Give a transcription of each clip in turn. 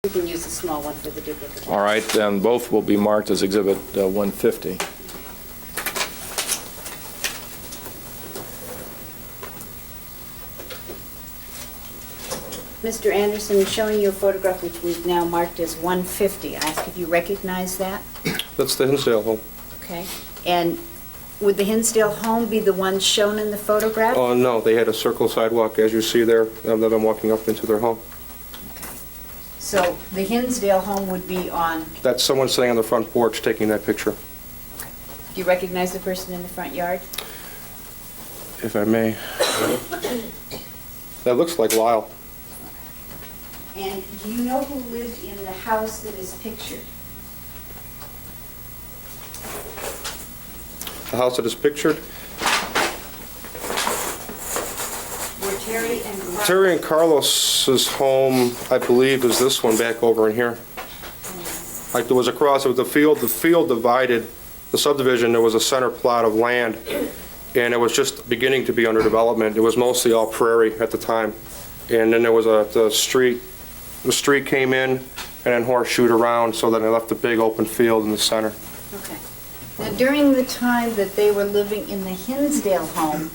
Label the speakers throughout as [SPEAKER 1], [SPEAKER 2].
[SPEAKER 1] You can use the small one for the duplicate.
[SPEAKER 2] All right, then both will be marked as Exhibit 150.
[SPEAKER 1] Mr. Anderson, showing you a photograph which we've now marked as 150. I ask if you recognize that?
[SPEAKER 3] That's the Hinsdale home.
[SPEAKER 1] Okay. And would the Hinsdale home be the one shown in the photograph?
[SPEAKER 3] Oh, no, they had a circle sidewalk, as you see there, that I'm walking up into their home.
[SPEAKER 1] Okay. So the Hinsdale home would be on,
[SPEAKER 3] That's someone sitting on the front porch taking that picture,
[SPEAKER 1] do you recognize the person in the front yard?
[SPEAKER 3] if I may. That looks like Lyle.
[SPEAKER 1] And do you know who lived in the house that is pictured?
[SPEAKER 3] The house that is pictured.
[SPEAKER 1] Were Terry and Carl?
[SPEAKER 3] Terry and Carlos's home, I believe, is this one back over in here. Like there was across with the field divided, the subdivision, there was a center plot of land, and it was just beginning to be under development. It was mostly all prairie at the time. And then there was the street came in and then horseshoed around, so then they left a big open field in the center.
[SPEAKER 1] Okay. Now, during the time that they were living in the Hinsdale home,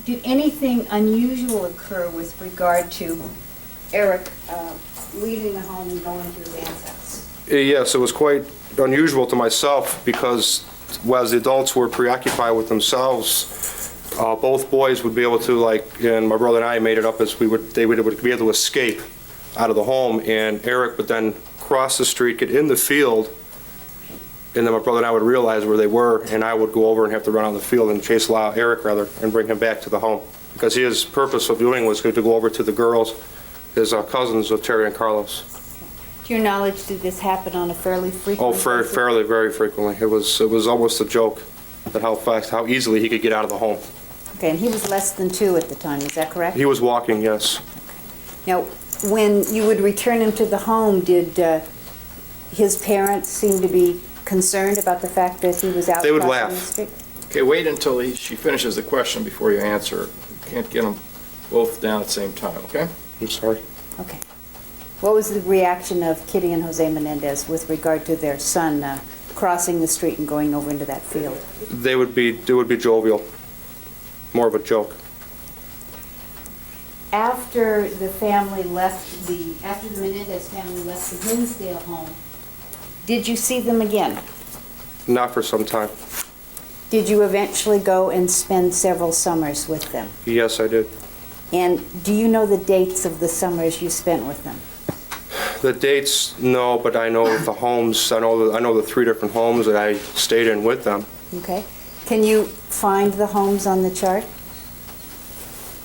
[SPEAKER 1] did anything unusual occur with regard to Eric leaving the home and going to his aunt's house?
[SPEAKER 3] Yes, it was quite unusual to myself because as the adults were preoccupied with themselves, both boys would be able to, and my brother and I made it up as they would be able to escape out of the home, and Eric would then cross the street, get in the field, and then my brother and I would realize where they were, and I would go over and have to run out in the field and chase Eric, and bring him back to the home. Because his purpose of doing was to go over to the girls, his cousins of Terry and Carlos.
[SPEAKER 1] To your knowledge, did this happen on a fairly frequent basis?
[SPEAKER 3] Fairly, very frequently. It was almost a joke at how easily he could get out of the home.
[SPEAKER 1] Okay, and he was less than 2 at the time, is that correct?
[SPEAKER 3] He was walking, yes.
[SPEAKER 1] Now, when you would return him to the home, did his parents seem to be concerned about the fact that he was out
[SPEAKER 3] They would
[SPEAKER 1] crossing the
[SPEAKER 3] laugh.
[SPEAKER 1] street?
[SPEAKER 2] Okay, wait until she finishes the question before you answer. You can't get them both down at the same time, okay?
[SPEAKER 3] I'm sorry.
[SPEAKER 1] Okay. What was the reaction of Kitty and Jose Menendez with regard to their son crossing the street and going over into that field?
[SPEAKER 3] They would be jovial, more of a joke.
[SPEAKER 1] After the Menendez family left the Hinsdale home, did you see them again?
[SPEAKER 3] Not for some time.
[SPEAKER 1] Did you eventually go and spend several summers with them?
[SPEAKER 3] Yes, I did.
[SPEAKER 1] And do you know the dates of the summers you spent with them?
[SPEAKER 3] The dates, no, but I know the homes. I know the 3 different homes that I stayed in with them.
[SPEAKER 1] Okay. Can you find the homes on the chart?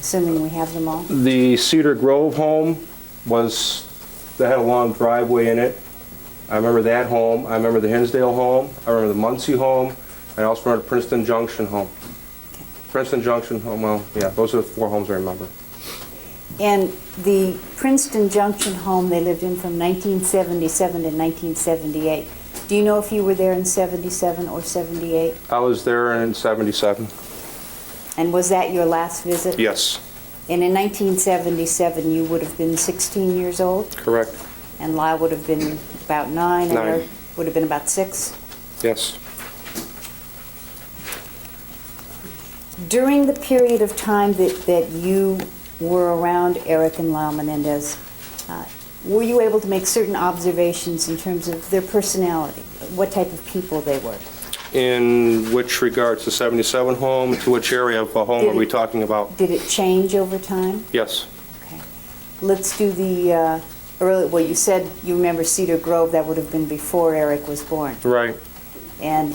[SPEAKER 1] Assuming we have them all.
[SPEAKER 3] The Cedar Grove home that had a long driveway in it. I remember that home. I remember the Hinsdale home. I remember the Muncie home. I also remember the Princeton Junction home.
[SPEAKER 1] Okay.
[SPEAKER 3] Princeton Junction home, well, yeah, those are the 4 homes I remember.
[SPEAKER 1] And the Princeton Junction home they lived in from 1977 to 1978. Do you know if you were there in 77 or 78?
[SPEAKER 3] I was there in 77.
[SPEAKER 1] And was that your last visit?
[SPEAKER 3] Yes,
[SPEAKER 1] And in 1977, you would have been 16 years old?
[SPEAKER 3] correct.
[SPEAKER 1] And Lyle would have been about 9, and
[SPEAKER 3] 9.
[SPEAKER 1] Eric would have been about 6?
[SPEAKER 3] Yes.
[SPEAKER 1] During the period of time that you were around Eric and Lyle Menendez, were you able to make certain observations in terms of their personality, what type of people they were?
[SPEAKER 3] In which regards, the 77 home, to which area of a home are we talking about?
[SPEAKER 1] Did it change over time?
[SPEAKER 3] Yes.
[SPEAKER 1] Okay. Let's do the well, you said you remember Cedar Grove. That would have been before Eric was born.
[SPEAKER 3] Right.
[SPEAKER 1] And